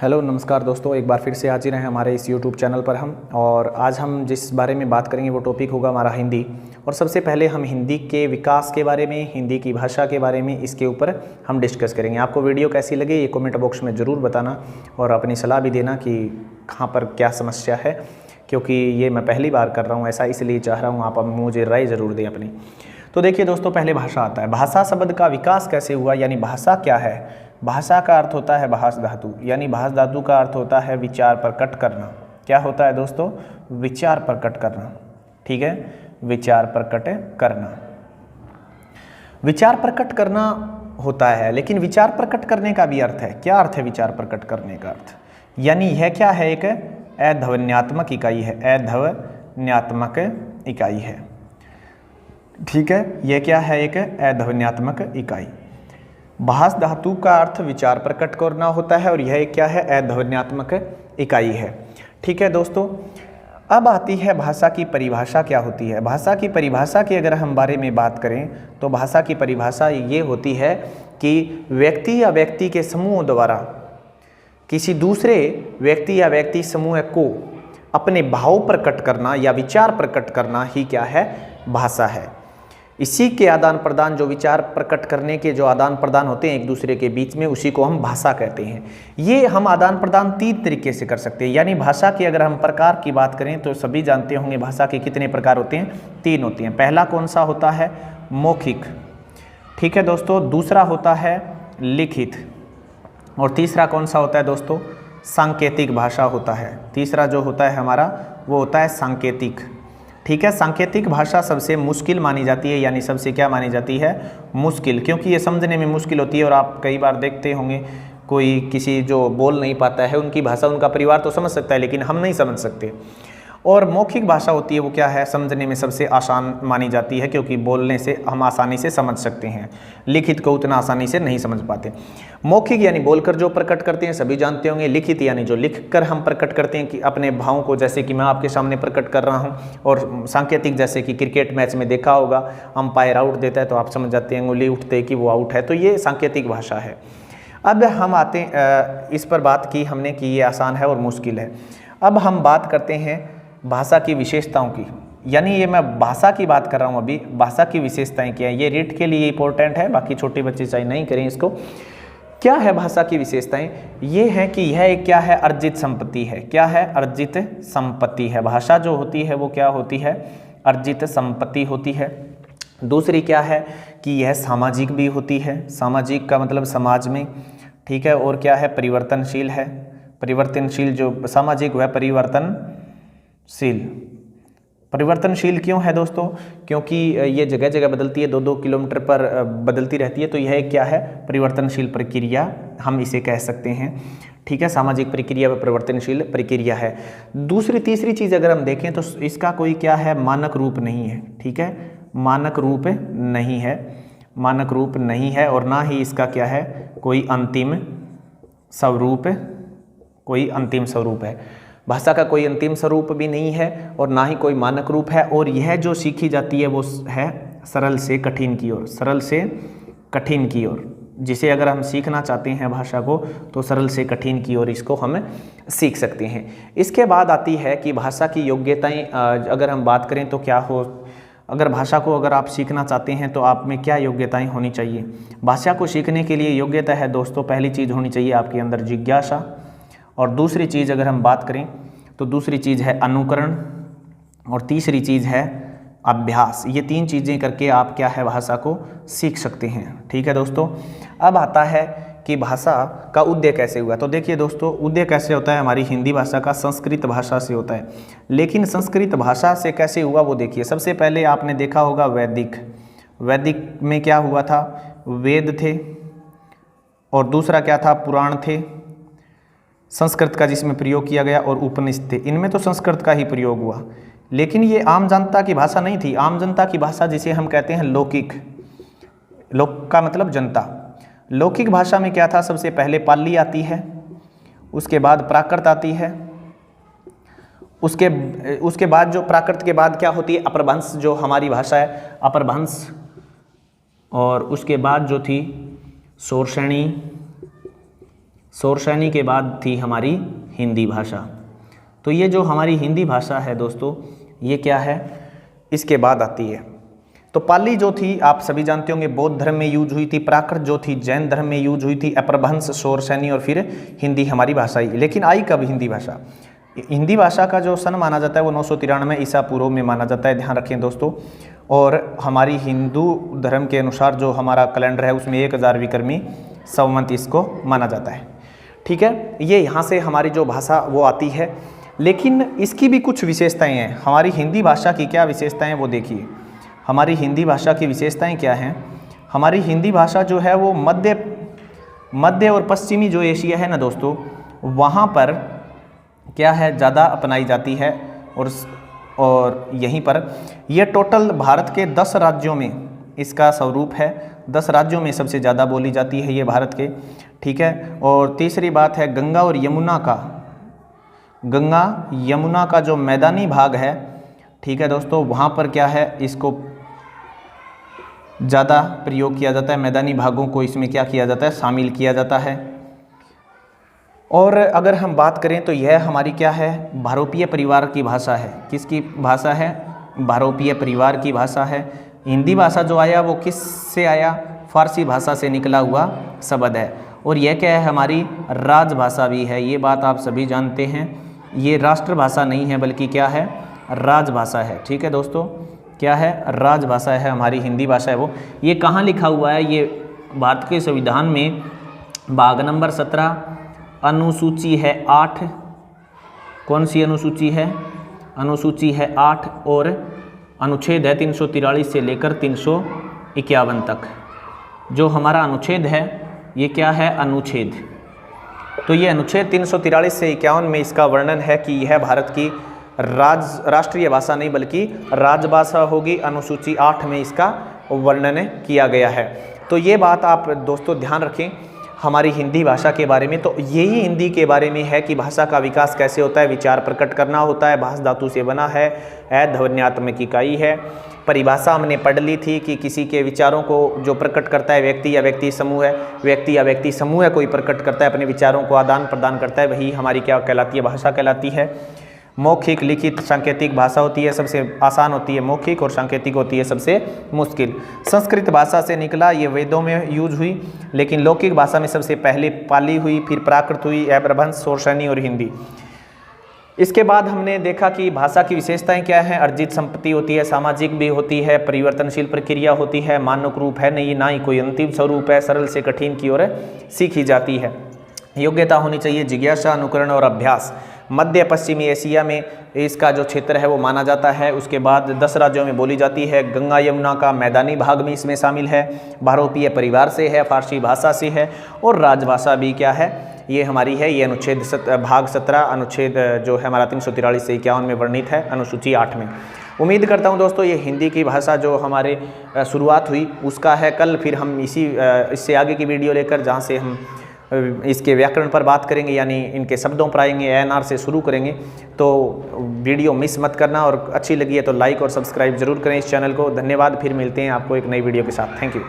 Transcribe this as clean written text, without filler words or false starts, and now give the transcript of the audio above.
Hello नमस्कार दोस्तों, एक बार फिर से हाजिर हैं हमारे इस यूट्यूब चैनल पर हम। और आज हम जिस बारे में बात करेंगे वो टॉपिक होगा हमारा हिंदी। और सबसे पहले हम हिंदी के विकास के बारे में, हिंदी की भाषा के बारे में, इसके ऊपर हम डिस्कस करेंगे। आपको वीडियो कैसी लगी ये कमेंट बॉक्स में ज़रूर बताना और अपनी सलाह भी देना कि कहाँ पर क्या समस्या है, क्योंकि ये मैं पहली बार कर रहा हूँ ऐसा, इसलिए चाह रहा हूँ आप मुझे राय ज़रूर दें अपनी। तो देखिए दोस्तों, पहले भाषा आता है। भाषा शब्द का विकास कैसे हुआ, यानी भाषा क्या है। भाषा का अर्थ होता है भाष धातु, यानी भाष धातु का अर्थ होता है विचार प्रकट करना। क्या होता है दोस्तों? विचार प्रकट करना। ठीक है, विचार प्रकट करना, विचार प्रकट करना होता है। लेकिन विचार प्रकट करने का भी अर्थ है। क्या अर्थ है विचार प्रकट करने का अर्थ? यानी यह क्या है, एक अध्वन्यात्मक इकाई है। अध्वन्यात्मक इकाई है। ठीक है, यह क्या है, एक अध्वन्यात्मक इकाई। भाष धातु का अर्थ विचार प्रकट करना होता है और यह क्या है, अध्वन्यात्मक इकाई है। ठीक है दोस्तों, अब आती है भाषा की परिभाषा क्या होती है। भाषा की परिभाषा की अगर हम बारे में बात करें तो भाषा की परिभाषा ये होती है कि व्यक्ति या व्यक्ति के समूह द्वारा किसी दूसरे व्यक्ति या व्यक्ति समूह को अपने भाव प्रकट करना या विचार प्रकट करना ही क्या है, भाषा है। इसी के आदान प्रदान, जो विचार प्रकट करने के जो आदान प्रदान होते हैं एक दूसरे के बीच में, उसी को हम भाषा कहते हैं। ये हम आदान प्रदान तीन तरीके से कर सकते हैं। यानी भाषा की अगर हम प्रकार की बात करें तो सभी जानते होंगे भाषा के कितने प्रकार होते हैं, तीन होते हैं। पहला कौन सा होता है, मौखिक। ठीक है दोस्तों, दूसरा होता है लिखित, और तीसरा कौन सा होता है दोस्तों, सांकेतिक भाषा होता है। तीसरा जो होता है हमारा वो होता है सांकेतिक। ठीक है, सांकेतिक भाषा सबसे मुश्किल मानी जाती है, यानी सबसे क्या मानी जाती है, मुश्किल, क्योंकि ये समझने में मुश्किल होती है। और आप कई बार देखते होंगे कोई किसी जो बोल नहीं पाता है, उनकी भाषा उनका परिवार तो समझ सकता है लेकिन हम नहीं समझ सकते। और मौखिक भाषा होती है वो क्या है, समझने में सबसे आसान मानी जाती है, क्योंकि बोलने से हम आसानी से समझ सकते हैं, लिखित को उतना आसानी से नहीं समझ पाते। मौखिक यानी बोलकर जो प्रकट करते हैं, सभी जानते होंगे। लिखित यानी जो लिखकर हम प्रकट करते हैं कि अपने भावों को, जैसे कि मैं आपके सामने प्रकट कर रहा हूं। और सांकेतिक जैसे कि क्रिकेट मैच में देखा होगा, अंपायर आउट देता है तो आप समझ जाते हैं, उंगली उठते कि वो आउट है, तो ये सांकेतिक भाषा है। अब हम आते हैं, इस पर बात की हमने कि ये आसान है और मुश्किल है। अब हम बात करते हैं भाषा की विशेषताओं की, यानी ये मैं भाषा की बात कर रहा हूँ अभी। भाषा की विशेषताएं क्या है, ये रीट के लिए इंपॉर्टेंट है, बाकी छोटे बच्चे चाहे नहीं करें इसको। क्या है भाषा की विशेषताएं? ये है कि यह एक क्या है, अर्जित संपत्ति है। क्या है, अर्जित संपत्ति है। भाषा जो होती है वो क्या होती है, अर्जित संपत्ति होती है। दूसरी क्या है कि यह सामाजिक भी होती है। सामाजिक का मतलब समाज में। ठीक है, और क्या है, परिवर्तनशील है। परिवर्तनशील जो सामाजिक वह परिवर्तनशील। परिवर्तनशील क्यों है दोस्तों? क्योंकि ये जगह जगह बदलती है, 2-2 किलोमीटर पर बदलती रहती है, तो यह क्या है, परिवर्तनशील प्रक्रिया हम इसे कह सकते हैं। ठीक है, सामाजिक प्रक्रिया व परिवर्तनशील प्रक्रिया है। दूसरी तीसरी चीज़ अगर हम देखें तो इसका कोई क्या है, मानक रूप नहीं है। ठीक है, मानक रूप नहीं है, मानक रूप नहीं है, और ना ही इसका क्या है, कोई अंतिम स्वरूप, कोई अंतिम स्वरूप है। भाषा का कोई अंतिम स्वरूप भी नहीं है और ना ही कोई मानक रूप है। और यह जो सीखी जाती है वो है सरल से कठिन की ओर, सरल से कठिन की ओर। जिसे अगर हम सीखना चाहते हैं भाषा को तो सरल से कठिन की ओर इसको हम सीख सकते हैं। इसके बाद आती है कि भाषा की योग्यताएं अगर हम बात करें तो क्या हो, अगर भाषा को अगर आप सीखना चाहते हैं तो आप में क्या योग्यताएं होनी चाहिए। भाषा को सीखने के लिए योग्यता है दोस्तों, पहली चीज़ होनी चाहिए आपके अंदर जिज्ञासा। और दूसरी चीज़ अगर हम बात करें तो दूसरी चीज़ है अनुकरण, और तीसरी चीज़ है अभ्यास। ये तीन चीज़ें करके आप क्या है, भाषा को सीख सकते हैं। ठीक है दोस्तों, अब आता है कि भाषा का उदय कैसे हुआ। तो देखिए दोस्तों, उदय कैसे होता है, हमारी हिंदी भाषा का संस्कृत भाषा से होता है। लेकिन संस्कृत भाषा से कैसे हुआ वो देखिए। सबसे पहले आपने देखा होगा वैदिक। वैदिक में क्या हुआ था, वेद थे, और दूसरा क्या था, पुराण थे संस्कृत का जिसमें प्रयोग किया गया, और उपनिषद थे। इनमें तो संस्कृत का ही प्रयोग हुआ। लेकिन ये आम जनता की भाषा नहीं थी। आम जनता की भाषा जिसे हम कहते हैं लौकिक, लोक का मतलब जनता। लौकिक भाषा में क्या था, सबसे पहले पाली आती है, उसके बाद प्राकृत आती है, उसके बाद जो प्राकृत के बाद क्या होती है, अपभ्रंश, जो हमारी भाषा है अपभ्रंश, और उसके बाद जो थी शोरसणी, शौरसैनी के बाद थी हमारी हिंदी भाषा। तो ये जो हमारी हिंदी भाषा है दोस्तों, ये क्या है, इसके बाद आती है। तो पाली जो थी आप सभी जानते होंगे बौद्ध धर्म में यूज हुई थी, प्राकृत जो थी जैन धर्म में यूज हुई थी, अपभ्रंश, शौरसैनी और फिर हिंदी हमारी भाषा ही। लेकिन आई कब हिंदी भाषा? हिंदी भाषा का जो सन माना जाता है वो 993 ईसा पूर्व में माना जाता है, ध्यान रखें दोस्तों। और हमारी हिंदू धर्म के अनुसार जो हमारा कैलेंडर है उसमें 1000 विक्रमी संवत इसको माना जाता है। ठीक है, ये यहाँ से हमारी जो भाषा वो आती है। लेकिन इसकी भी कुछ विशेषताएं हैं। हमारी हिंदी भाषा की क्या विशेषताएं हैं वो देखिए। हमारी हिंदी भाषा की विशेषताएं क्या हैं? हमारी हिंदी भाषा जो है वो मध्य और पश्चिमी जो एशिया है ना दोस्तों, वहाँ पर क्या है ज़्यादा अपनाई जाती है। और यहीं पर ये टोटल भारत के 10 राज्यों में इसका स्वरूप है। 10 राज्यों में सबसे ज़्यादा बोली जाती है ये भारत के। ठीक है, और तीसरी बात है गंगा और यमुना का जो मैदानी भाग है, ठीक है दोस्तों, वहाँ पर क्या है इसको ज़्यादा प्रयोग किया जाता है। मैदानी भागों को इसमें क्या किया जाता है, शामिल किया जाता है। और अगर हम बात करें तो यह हमारी क्या है, भारोपीय परिवार की भाषा है। किसकी भाषा है? भारोपीय परिवार की भाषा है। हिंदी भाषा जो आया वो किस से आया? फारसी भाषा से निकला हुआ शब्द है। और यह क्या है, हमारी राजभाषा भी है। ये बात आप सभी जानते हैं। ये राष्ट्रभाषा नहीं है बल्कि क्या है, राजभाषा है। ठीक है दोस्तों, क्या है, राजभाषा है हमारी हिंदी भाषा है वो। ये कहाँ लिखा हुआ है? ये भारत के संविधान में भाग नंबर 17 अनुसूची है 8। कौन सी अनुसूची है? अनुसूची है 8 और अनुच्छेद है 343 से लेकर 351 तक। जो हमारा अनुच्छेद है ये क्या है, अनुच्छेद। तो ये अनुच्छेद 343 से 51 में इसका वर्णन है कि यह भारत की राष्ट्रीय भाषा नहीं बल्कि राजभाषा होगी। अनुसूची 8 में इसका वर्णन किया गया है। तो ये बात आप दोस्तों ध्यान रखें हमारी हिंदी भाषा के बारे में। तो यही हिंदी के बारे में है कि भाषा का विकास कैसे होता है, विचार प्रकट करना होता है, भाष धातु से बना है, ध्वन्यात्मक इकाई है। परिभाषा हमने पढ़ ली थी कि किसी के विचारों को जो प्रकट करता है व्यक्ति या व्यक्ति समूह है, व्यक्ति या व्यक्ति समूह है कोई प्रकट करता है, अपने विचारों को आदान प्रदान करता है, वही हमारी क्या कहलाती है, भाषा कहलाती है। मौखिक, लिखित, सांकेतिक भाषा होती है सबसे आसान होती है मौखिक, और सांकेतिक होती है सबसे मुश्किल। संस्कृत भाषा से निकला, ये वेदों में यूज हुई, लेकिन लौकिक भाषा में सबसे पहले पाली हुई, फिर प्राकृत हुई, अपभ्रंश, शौरसैनी और हिंदी। इसके बाद हमने देखा कि भाषा की विशेषताएं क्या हैं। अर्जित संपत्ति होती है, सामाजिक भी होती है, परिवर्तनशील प्रक्रिया होती है, मानक रूप है नहीं, ना ही कोई अंतिम स्वरूप है, सरल से कठिन की ओर सीखी जाती है। योग्यता होनी चाहिए, जिज्ञासा, अनुकरण और अभ्यास। मध्य पश्चिमी एशिया में इसका जो क्षेत्र है वो माना जाता है। उसके बाद 10 राज्यों में बोली जाती है। गंगा यमुना का मैदानी भाग में इसमें शामिल है, भारोपीय परिवार से है, फारसी भाषा से है, और राजभाषा भी क्या है, ये हमारी है। ये अनुच्छेद भाग 17 अनुच्छेद जो है हमारा 343 से 51 में वर्णित है, अनुसूची 8 में। उम्मीद करता हूँ दोस्तों ये हिंदी की भाषा जो हमारे शुरुआत हुई उसका है। कल फिर हम इससे आगे की वीडियो लेकर जहाँ से हम इसके व्याकरण पर बात करेंगे, यानी इनके शब्दों पर आएंगे, ANR से शुरू करेंगे। तो वीडियो मिस मत करना, और अच्छी लगी है तो लाइक और सब्सक्राइब जरूर करें इस चैनल को। धन्यवाद, फिर मिलते हैं आपको एक नई वीडियो के साथ। Thank you.